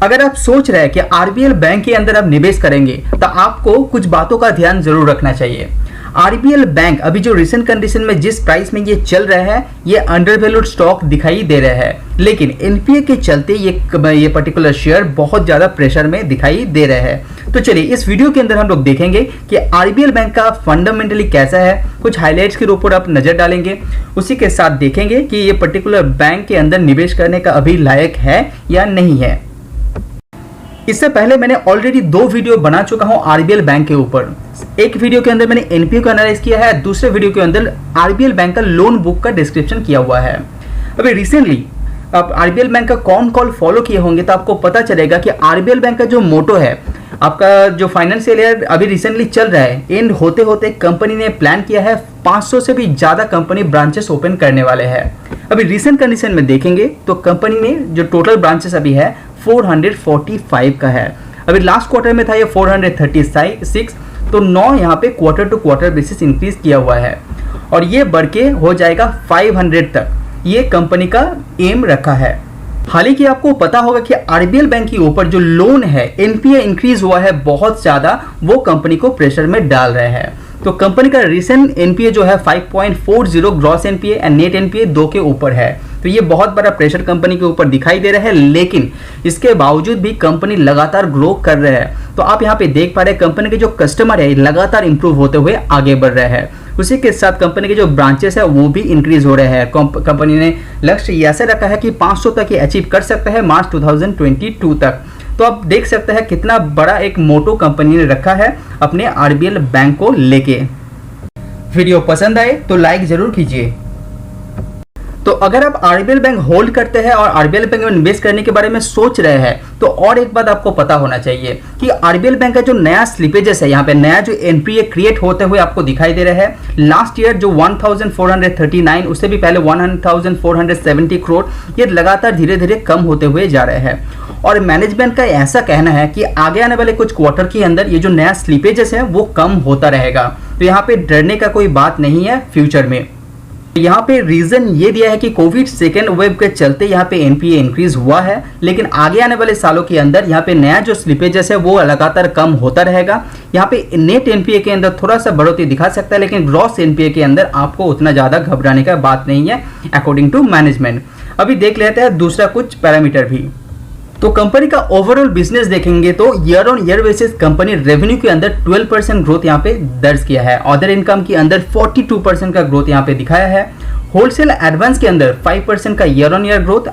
अगर आप सोच रहे हैं कि आरबीएल बैंक के अंदर आप निवेश करेंगे तो आपको कुछ बातों का ध्यान जरूर रखना चाहिए। आरबीएल बैंक अभी जो रिसेंट कंडीशन में जिस प्राइस में ये चल रहा है ये अंडर वैल्यूड स्टॉक दिखाई दे रहा है, लेकिन एनपीए के चलते ये पर्टिकुलर शेयर बहुत ज्यादा प्रेशर में दिखाई दे रहा है। तो चलिए इस वीडियो के अंदर हम लोग देखेंगे कि आरबीएल बैंक का फंडामेंटली कैसा है, कुछ हाइलाइट्स के ऊपर आप नजर डालेंगे, उसी के साथ देखेंगे कि ये पर्टिकुलर बैंक के अंदर निवेश करने का अभी लायक है या नहीं है। इससे पहले मैंने ऑलरेडी 2 वीडियो बना चुका हूं आरबीएल बैंक के ऊपर। एक वीडियो के अंदर मैंने एनपीए को एनालाइज किया है, दूसरे वीडियो के अंदर आरबीएल बैंक का लोन बुक का डिस्क्रिप्शन किया हुआ है। अभी रिसेंटली आप आरबीएल बैंक का कौन कॉल फॉलो किए होंगे तो आपको पता चलेगा कि आरबीएल बैंक का जो मोटो है, आपका जो फाइनेंशियल ईयर अभी रिसेंटली चल रहा है, एंड होते होते कंपनी ने प्लान किया है 500 से भी ज्यादा कंपनी ब्रांचेस ओपन करने वाले हैं। अभी रिसेंट कंडीशन में देखेंगे तो कंपनी में जो टोटल ब्रांचेस अभी है 445 का है। अभी लास्ट क्वार्टर में था ये 436, तो 9 यहाँ पे quarter to quarter basis increase किया हुआ है और ये बढ़ के हो जाएगा 500 तक, ये कंपनी का एम रखा है। हालांकि आपको पता होगा कि आरबीएल बैंक के ऊपर जो लोन है एनपीए इंक्रीज हुआ है बहुत ज्यादा, वो कंपनी को प्रेशर में डाल रहा है। तो कंपनी का रिसेंट एनपीए जो है 5.40 gross NPA and net NPA 2 के ऊपर है, तो ये बहुत बड़ा प्रेशर कंपनी के ऊपर दिखाई दे रहा है। लेकिन इसके बावजूद भी कंपनी लगातार ग्रो कर रहा है। तो आप यहाँ पे देख पा रहे हैं कंपनी के जो कस्टमर है लगातार इंप्रूव होते हुए आगे बढ़ रहे हैं। उसी के साथ कंपनी के जो ब्रांचेस है वो भी इंक्रीज हो रहे हैं। कंपनी ने लक्ष्य ऐसे रखा है कि 500 तक ये अचीव कर सकता है मार्च 2022 तक। तो आप देख सकते हैं कितना बड़ा एक मोटो कंपनी ने रखा है अपने आरबीएल बैंक को लेके। वीडियो पसंद आए तो लाइक जरूर कीजिए। तो अगर आप आरबीएल बैंक होल्ड करते हैं और आरबीएल बैंक में निवेश करने के बारे में सोच रहे हैं तो और एक बात आपको पता होना चाहिए कि आरबीएल बैंक का जो नया स्लिपेजेस है, यहाँ पे नया जो एनपीए क्रिएट होते हुए आपको दिखाई दे रहा है, लास्ट ईयर जो 1439, उससे भी पहले 1470 करोड़, ये लगातार धीरे धीरे कम होते हुए जा रहे हैं। और मैनेजमेंट का ऐसा कहना है कि आगे आने वाले कुछ क्वार्टर के अंदर ये जो नया स्लिपेजेस है वो कम होता रहेगा। तो यहाँ पे डरने का कोई बात नहीं है फ्यूचर में। यहाँ पे रीजन ये दिया है कि कोविड सेकेंड वेव के चलते यहाँ पे एनपीए इंक्रीज हुआ है, लेकिन आगे आने वाले सालों के अंदर यहाँ पे नया जो स्लिपेजेस है वो लगातार कम होता रहेगा। यहाँ पे नेट एनपीए के अंदर थोड़ा सा बढ़ोतरी दिखा सकता है, लेकिन ग्रॉस एनपीए के अंदर आपको उतना ज्यादा घबराने का बात नहीं है अकॉर्डिंग टू मैनेजमेंट। अभी देख लेते हैं दूसरा कुछ पैरामीटर भी। तो कंपनी का ओवरऑल बिजनेस देखेंगे तो year on year basis company revenue के अंदर 12% ग्रोथ यहाँ पे दर्ज किया है। अदर इनकम के अंदर 42% का ग्रोथ यहाँ पे दिखाया है। होलसेल एडवांस के अंदर 5% का year on year growth,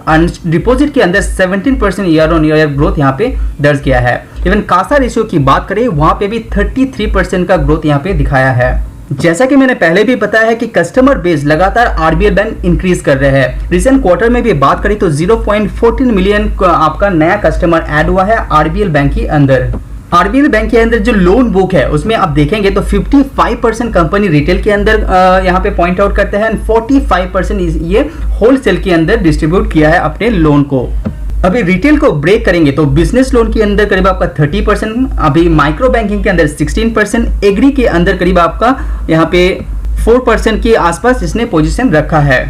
deposit के अंदर 17% ईयर ऑन ईयर ग्रोथ यहाँ पे दर्ज किया है। इवन कासा रेशियो की बात करें वहां पे भी 33% का ग्रोथ यहाँ पे दिखाया है। जैसा कि मैंने पहले भी बताया है कि कस्टमर बेस लगातार आरबीएल बैंक इंक्रीज कर रहे हैं। रिसेंट क्वार्टर में भी बात करें तो 0.14 मिलियन आपका नया कस्टमर ऐड हुआ है आरबीएल बैंक के अंदर। आरबीएल बैंक के अंदर जो लोन बुक है उसमें आप देखेंगे तो 55% कंपनी रिटेल के अंदर यहाँ पे पॉइंट आउट करते हैं, 45% ये होलसेल के अंदर डिस्ट्रीब्यूट किया है अपने लोन को। अभी रिटेल को ब्रेक करेंगे तो बिजनेस लोन के अंदर करीब आपका 30%, अभी माइक्रो बैंकिंग के अंदर 16%, एग्री के अंदर करीब आपका यहाँ पे 4% के आसपास इसने पोजीशन रखा है।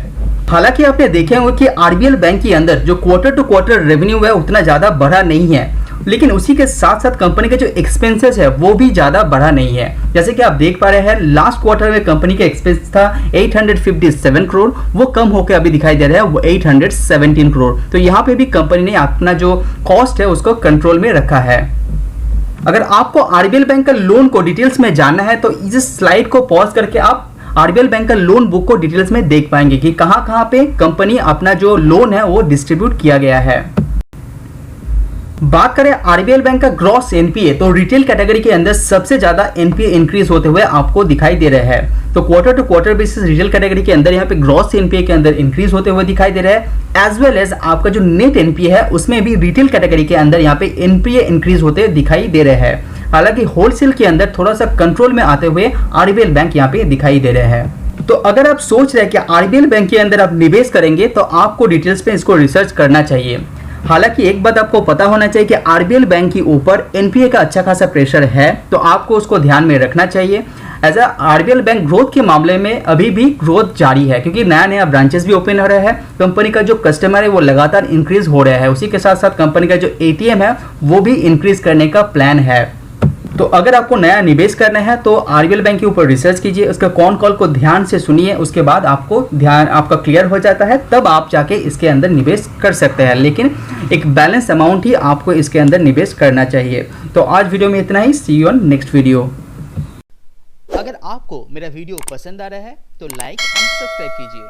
हालांकि आपने देखे होंगे कि आरबीएल बैंक के अंदर जो क्वार्टर टू क्वार्टर रेवेन्यू है उतना ज्यादा बढ़ा नहीं है, लेकिन उसी के साथ साथ कंपनी के जो एक्सपेंसेस है वो भी ज्यादा बढ़ा नहीं है। जैसे कि आप देख पा रहे हैं लास्ट क्वार्टर में कंपनी का एक्सपेंस था 857 करोड़, वो कम होकर अभी दिखाई दे रहा है वो 817 करोड़। तो यहाँ पे भी कंपनी ने अपना जो कॉस्ट है उसको कंट्रोल में रखा है। अगर आपको आरबीएल बैंक का लोन को डिटेल्स में जानना है तो इस स्लाइड को पॉज करके आप आरबीएल बैंक का लोन बुक को डिटेल्स में देख पाएंगे कि कहां पे कंपनी अपना जो लोन है वो डिस्ट्रीब्यूट किया गया है। बात करें आरबीएल बैंक का ग्रॉस एनपीए तो रिटेल कैटेगरी के अंदर सबसे ज्यादा एनपीए इंक्रीज होते हुए आपको दिखाई दे रहे हैं। तो quarter to quarter basis retail category के अंदर यहाँ पे ग्रॉस एनपीए के अंदर इंक्रीज होते हुए दिखाई दे रहा है, एज वेल एज आपका जो नेट एनपीए है उसमें भी रिटेल कैटेगरी के अंदर यहाँ पे एनपीए इंक्रीज होते दिखाई दे रहे हैं। हालांकि होलसेल के अंदर थोड़ा सा कंट्रोल में आते हुए आरबीएल बैंक यहाँ पे दिखाई दे रहे हैं। तो अगर आप सोच रहे हैं कि आरबीएल बैंक के अंदर आप निवेश करेंगे तो आपको डिटेल्स पे इसको रिसर्च करना चाहिए। हालांकि एक बात आपको पता होना चाहिए कि आरबीएल बैंक के ऊपर एनपीए का अच्छा खासा प्रेशर है, तो आपको उसको ध्यान में रखना चाहिए। As a RBL bank growth के मामले में अभी भी ग्रोथ जारी है, क्योंकि नया नया ब्रांचेस भी ओपन हो रहा है, कंपनी का जो कस्टमर है वो लगातार इंक्रीज हो रहा है, उसी के साथ साथ कंपनी का जो एटीएम है वो भी इंक्रीज करने का प्लान है। तो अगर आपको नया निवेश करना है तो आरबीएल बैंक के ऊपर रिसर्च कीजिए, उसका कॉन कॉल को ध्यान से सुनिए, उसके बाद आपको ध्यान आपका क्लियर हो जाता है, तब आप जाके इसके अंदर निवेश कर सकते हैं, लेकिन एक बैलेंस अमाउंट ही आपको इसके अंदर निवेश करना चाहिए। तो आज वीडियो में इतना ही, सी यू ऑन नेक्स्ट वीडियो। अगर आपको मेरा वीडियो पसंद आ रहा है तो लाइक एंड सब्सक्राइब कीजिए।